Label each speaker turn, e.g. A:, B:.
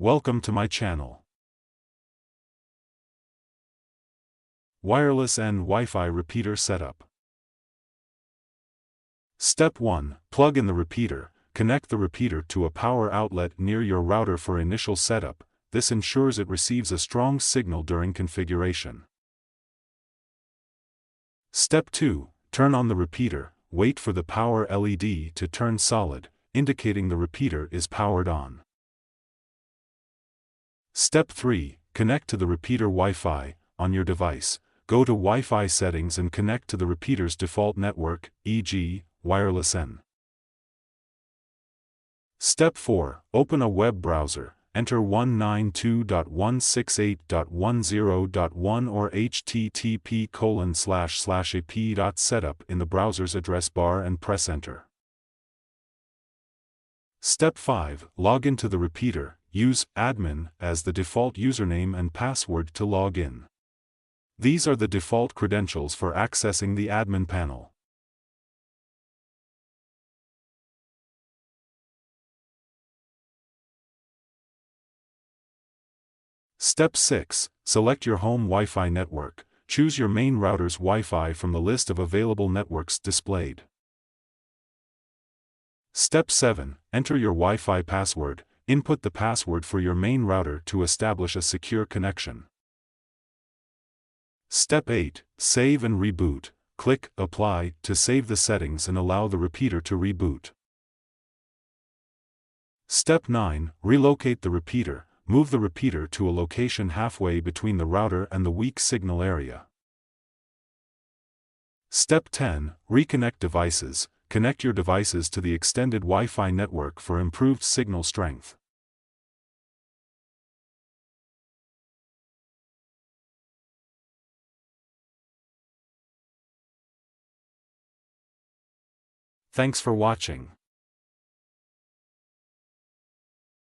A: Welcome to my channel. Wireless N Wi-Fi Repeater Setup. Step 1. Plug in the repeater. Connect the repeater to a power outlet near your router for initial setup. This ensures it receives a strong signal during configuration. Step 2. Turn on the repeater. Wait for the power LED to turn solid, indicating the repeater is powered on. Step 3. Connect to the repeater Wi-Fi. On your device, go to Wi-Fi settings and connect to the repeater's default network, e.g., Wireless N. Step 4. Open a web browser. Enter 192.168.10.1 or http://ap.setup in the browser's address bar and press enter. Step 5. Log into the repeater. Use admin as the default username and password to log in. These are the default credentials for accessing the admin panel. Step 6. Select your home Wi-Fi network. Choose your main router's Wi-Fi from the list of available networks displayed. Step 7. Enter your Wi-Fi password. Input the password for your main router to establish a secure connection. Step 8. Save and reboot. Click Apply to save the settings and allow the repeater to reboot. Step 9. Relocate the repeater. Move the repeater to a location halfway between the router and the weak signal area. Step 10. Reconnect devices. Connect your devices to the extended Wi-Fi network for improved signal strength. Thanks for watching.